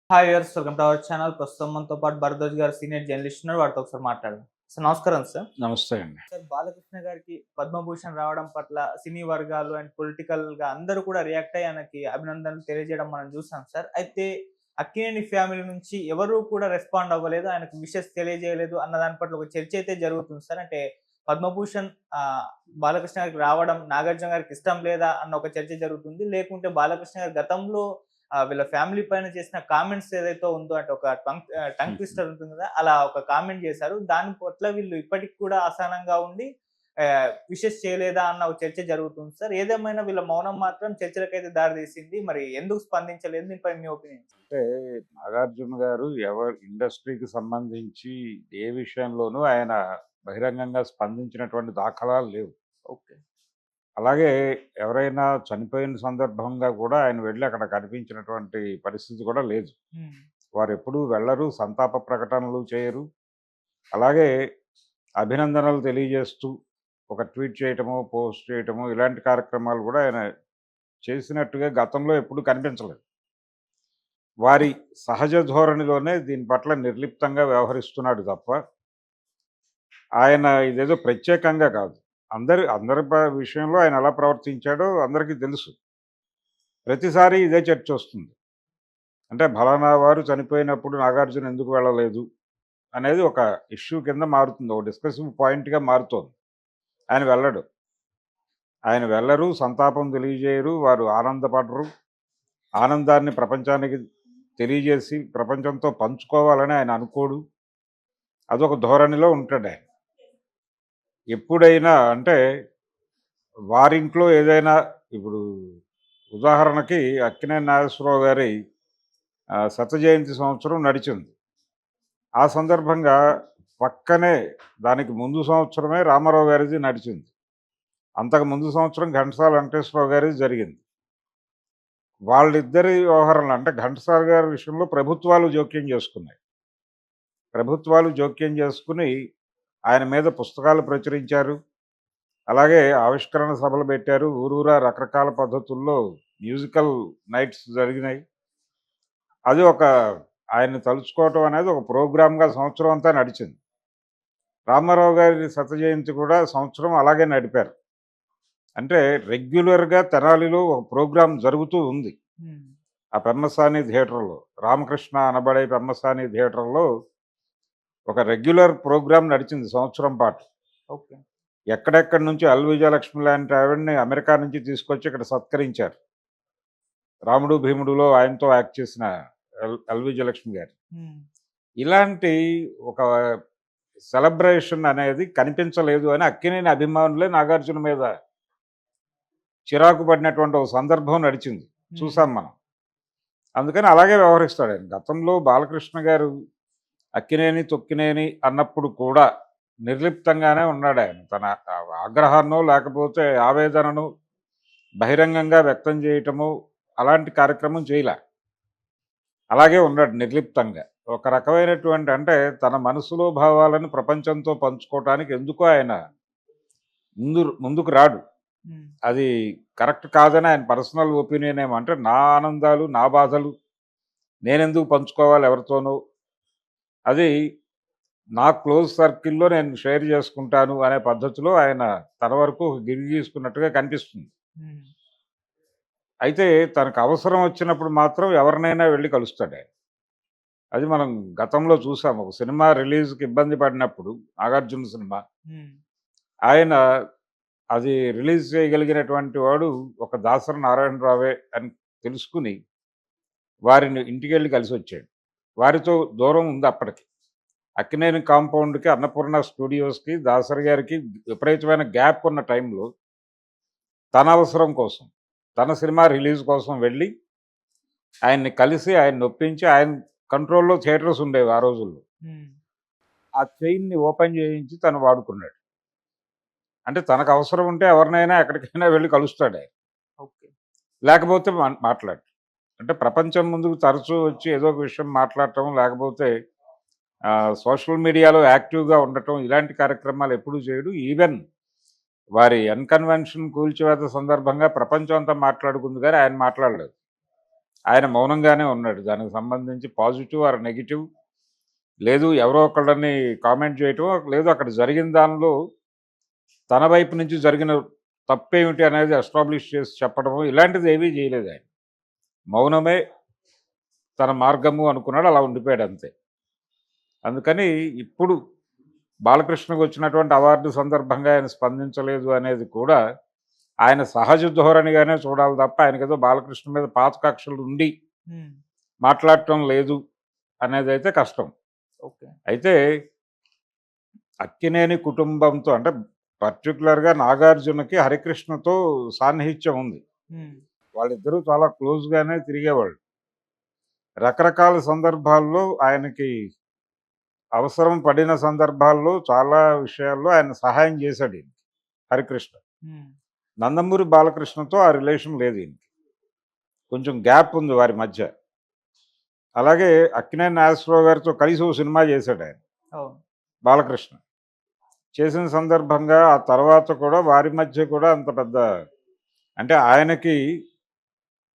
Hi viewers, welcome to our channel. ప్రస్తుతం మనతో పాటు భరద్వాజ్ గారు సీనియర్ జర్నలిస్ట్ ఉన్నారు. వారితో ఒకసారి మాట్లాడదాం. సార్ నమస్కారం సార్. నమస్తే అండి. సార్, బాలకృష్ణ గారికి పద్మభూషణ్ రావడం పట్ల సినీ వర్గాలు అండ్ పొలిటికల్‌గా అందరూ కూడా రియాక్ట్ అయ్యి ఆయనకి అభినందనలు తెలియజేయడం మనం చూసాం సార్. అయితే అక్కినేని ఫ్యామిలీ నుంచి ఎవరు కూడా రెస్పాండ్ అవ్వలేదు. ఆయనకు విషెస్ తెలియజేయలేదు అన్న దాని పట్ల ఒక చర్చ అయితే జరుగుతుంది సార్. అంటే పద్మభూషణ్ బాలకృష్ణ గారికి రావడం నాగార్జున గారికి ఇష్టం లేదా అన్న ఒక చర్చ జరుగుతుంది. లేకుంటే బాలకృష్ణ గారు గతంలో వీళ్ళ ఫ్యామిలీ పైన చేసిన కామెంట్స్ ఏదైతే ఉందో అంటే ఒక టంగ్ హుహు. ట్విస్టర్ ఉంటుంది కదా! అలా ఒక కామెంట్ చేశారు. దాని పట్ల వీళ్ళు ఇప్పటికి కూడా అసహనంగా ఉండి విషెస్ చేయలేదా అన్న ఒక చర్చ జరుగుతుంది సార్. ఏదేమైనా వీళ్ళ మౌనం మాత్రం చర్చలకైతే దారితీసింది. మరి ఎందుకు స్పందించలేదు? దీనిపై మీ ఒపీనియన్? అంటే నాగార్జున గారు ఇండస్ట్రీకి సంబంధించి ఏ విషయంలోనూ ఆయన బహిరంగంగా స్పందించినటువంటి దాఖలాలు లేవు. ఓకే. అలాగే ఎవరైనా చనిపోయిన సందర్భంగా కూడా ఆయన వెళ్లి అక్కడ కనిపించినటువంటి పరిస్థితి కూడా లేదు. హ్మ్. వారెప్పుడూ వెళ్లరు, సంతాప ప్రకటనలు చేయరు. అలాగే అభినందనలు తెలియజేస్తూ ఒక ట్వీట్ చేయటమో, పోస్ట్ చేయటమో ఇలాంటి కార్యక్రమాలు కూడా ఆయన చేసినట్టుగా గతంలో ఎప్పుడూ కనిపించలేదు. వారి సహజ ధోరణిలోనే దీని పట్ల నిర్లిప్తంగా వ్యవహరిస్తున్నాడు తప్ప, ఆయన ఇదేదో ప్రత్యేకంగా కాదు. అందరి విషయంలో ఆయన ఎలా ప్రవర్తించాడో అందరికీ తెలుసు. ప్రతిసారి ఇదే చర్చొస్తుంది. అంటే ఫలానా వారు చనిపోయినప్పుడు నాగార్జున ఎందుకు వెళ్ళలేదు అనేది ఒక ఇష్యూ కింద మారుతుంది. ఒక డిస్కసివ్ పాయింట్‌గా మారుతోంది. ఆయన వెళ్ళడు. ఆయన వెళ్ళరు, సంతాపం తెలియజేయరు, వారు ఆనందపడరు. ఆనందాన్ని ప్రపంచానికి తెలియజేసి ప్రపంచంతో పంచుకోవాలని ఆయన అనుకోడు. అదొక ధోరణిలో ఉంటాడాయన. ఎప్పుడైనా అంటే వారింట్లో ఏదైనా ఇప్పుడు ఉదాహరణకి అక్కినేని నాగేశ్వరరావు గారి శత జయంతి సంవత్సరం నడిచింది. ఆ సందర్భంగా పక్కనే దానికి ముందు సంవత్సరమే రామారావు గారిది నడిచింది. అంతకు ముందు సంవత్సరం ఘంటసాల వెంకటేశ్వరరావు గారిది జరిగింది. వాళ్ళిద్దరి వ్యవహారంలో అంటే ఘంటసాల గారి విషయంలో ప్రభుత్వాలు జోక్యం చేసుకున్నాయి. ప్రభుత్వాలు జోక్యం చేసుకుని ఆయన మీద పుస్తకాలు ప్రచురించారు. అలాగే ఆవిష్కరణ సభలు పెట్టారు. ఊరూరా రకరకాల పద్ధతుల్లో మ్యూజికల్ నైట్స్ జరిగినాయి. అది ఒక ఆయన్ని తలుచుకోవటం అనేది ఒక ప్రోగ్రామ్‌గా సంవత్సరం అంతా నడిచింది. రామారావు గారి శత జయంతి కూడా సంవత్సరం అలాగే నడిపారు. అంటే రెగ్యులర్‌గా తెనాలిలో ఒక ప్రోగ్రామ్ జరుగుతూ ఉంది. హ్మ్. ఆ పెమ్మసాని థియేటర్‌లో. రామకృష్ణ అనబడే పెమ్మసాని థియేటర్‌లో ఒక రెగ్యులర్ ప్రోగ్రామ్ నడిచింది సంవత్సరం పాటు. ఓకే. ఎక్కడెక్కడి నుంచో ఎల్. విజయలక్ష్మి లాంటి ఆవిడని అమెరికా నుంచి తీసుకొచ్చి ఇక్కడ సత్కరించారు. 'రాముడు భీముడులో' ఆయనతో యాక్ట్ చేసిన ఎల్. విజయలక్ష్మి గారు. హ్మ్. ఇలాంటి ఒక సెలబ్రేషన్ అనేది కనిపించలేదు అని అక్కినేని అభిమానులే నాగార్జున మీద చిరాకు పడినటువంటి ఒక సందర్భం నడిచింది. హ్మ్. చూసాం మనం. అందుకని అలాగే వ్యవహరిస్తాడాయన. గతంలో బాలకృష్ణ గారు అక్కినేని, తొక్కినేని అన్నప్పుడు కూడా నిర్లిప్తంగానే ఉన్నాడాయన. తన ఆగ్రహాన్నో లేకపోతే ఆవేదనను బహిరంగంగా వ్యక్తం చేయటము అలాంటి కార్యక్రమం చేయలే. అలాగే ఉన్నాడు నిర్లిప్తంగా. ఒక రకమైనటువంటి అంటే తన మనసులో భావాలను ప్రపంచంతో పంచుకోవటానికి ఎందుకో ఆయన ముందుకు రాడు. హ్మ్. అది కరెక్ట్ కాదని ఆయన పర్సనల్ ఒపీనియన్ ఏమో. అంటే నా ఆనందాలు, నా బాధలు నేనెందుకు పంచుకోవాలి ఎవరితోనూ. అది నా క్లోజ్ సర్కిల్‌లో నేను షేర్ చేసుకుంటాను అనే పద్ధతిలో ఆయన తన వరకు గిరి గీసుకున్నట్టుగా కనిపిస్తుంది. హ్మ్. అయితే తనకు అవసరం వచ్చినప్పుడు మాత్రం ఎవరినైనా వెళ్లి కలుస్తాడాయన. అది మనం గతంలో చూసాం. ఒక సినిమా రిలీజ్‌కి ఇబ్బంది పడినప్పుడు 'నాగార్జున' సినిమా హ్మ్. ఆయన అది రిలీజ్ చేయగలిగినటువంటి వాడు ఒక దాసరి నారాయణరావే అని తెలుసుకుని వారిని ఇంటికెళ్ళి కలిసొచ్చాడు. వారితో దూరం ఉంది అప్పటికి. అక్కినేని కాంపౌండ్‌కి, అన్నపూర్ణ స్టూడియోస్‌కి, దాసరి గారికి విపరీతమైన గ్యాప్ ఉన్న టైంలో తన అవసరం కోసం, తన సినిమా రిలీజ్ కోసం వెళ్ళి ఆయన్ని కలిసి, ఆయన్ని ఒప్పించి, ఆయన కంట్రోల్‌లో థియేటర్స్ ఉండేవి ఆ రోజుల్లో. హ్మ్. ఆ చైన్‌ని ఓపెన్ చేయించి తను వాడుకున్నాడు. అంటే తనకు అవసరం ఉంటే ఎవరినైనా ఎక్కడికైనా వెళ్లి కలుస్తాడాయన. ఓకే. లేకపోతే మాట్లాడడు. అంటే ప్రపంచం ముందుకు తరచూ వచ్చి ఏదో ఒక విషయం మాట్లాడటం, లేకపోతే సోషల్ మీడియాలో యాక్టివ్‌గా ఉండటం ఇలాంటి కార్యక్రమాలు ఎప్పుడూ చేయడు. ఈవెన్ వారి అన్‌కన్వెన్షన్ కూల్చివేత సందర్భంగా ప్రపంచం అంతా మాట్లాడుకుంది గానీ ఆయన మాట్లాడలేదు. ఆయన మౌనంగానే ఉన్నాడు. దానికి సంబంధించి పాజిటివ్ ఆర్ నెగెటివ్ లేదు, ఎవరో ఒకళ్ళని కామెంట్ చేయటమో, లేదు అక్కడ జరిగిన దానిలో తన వైపు నుంచి జరిగిన తప్పేమిటి అనేది ఎస్టాబ్లిష్ చేసి చెప్పడము, ఇలాంటిది ఏమీ చేయలేదు ఆయన. మౌనమే తన మార్గము అనుకున్నాడు, అలా ఉండిపోయాడు అంతే. అందుకని ఇప్పుడు బాలకృష్ణకు వచ్చినటువంటి అవార్డు సందర్భంగా ఆయన స్పందించలేదు అనేది కూడా ఆయన సహజ ధోరణిగానే చూడాలి తప్ప, ఆయనకేదో బాలకృష్ణ మీద పాత కక్షలు ఉండి ఉమ్, మాట్లాడటం లేదు అనేది అయితే కష్టం. ఓకే. అయితే అక్కినేని కుటుంబంతో అంటే పర్టికులర్గా నాగార్జునకి హరికృష్ణతో సాన్నిహిత్యం ఉంది. ఉమ్, వాళ్ళిద్దరూ చాలా క్లోజ్గానే తిరిగేవాళ్ళు. రకరకాల సందర్భాల్లో ఆయనకి అవసరం పడిన సందర్భాల్లో చాలా విషయాల్లో ఆయన సహాయం చేశాడు ఈయనకి హరికృష్ణ. ఉమ్, నందమూరి బాలకృష్ణతో ఆ రిలేషన్ లేదు ఈయనకి, కొంచెం గ్యాప్ ఉంది వారి మధ్య. అలాగే అక్కినేని నాగేశ్వరరావు గారితో కలిసి ఓ సినిమా చేశాడు ఆయన అవును. బాలకృష్ణ. చేసిన సందర్భంగా ఆ తర్వాత కూడా వారి మధ్య కూడా అంత పెద్ద అంటే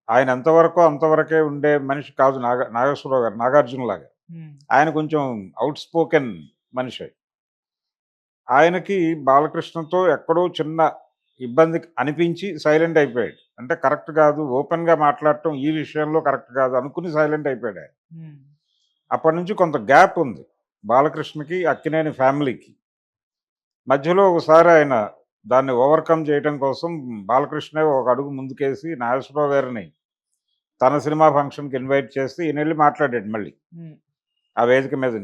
ఆయన ఎంతవరకు అంతవరకే ఉండే మనిషి కాదు నాగేశ్వరరావు గారు, నాగార్జునలాగా. ఉమ్, ఆయన కొంచెం అవుట్ స్పోకెన్ మనిషి. ఆయనకి బాలకృష్ణతో ఎక్కడో చిన్న ఇబ్బంది అనిపించి సైలెంట్ అయిపోయాడు. అంటే కరెక్ట్ కాదు, ఓపెన్గా మాట్లాడటం ఈ విషయంలో కరెక్ట్ కాదు అనుకుని సైలెంట్ అయిపోయాడు ఆయన. ఉమ్, అప్పటి నుంచి కొంత గ్యాప్ ఉంది బాలకృష్ణకి అక్కినేని ఫ్యామిలీకి మధ్యలో. ఒకసారి ఆయన దాన్ని ఓవర్కమ్ చేయడం కోసం బాలకృష్ణ ఒక అడుగు ముందుకేసి నాగేశ్వరరావు గారిని తన సినిమా ఫంక్షన్కి ఇన్వైట్ చేసి ఈయన వెళ్ళి మాట్లాడాడు మళ్ళీ ఉమ్. ఆ వేదిక మీద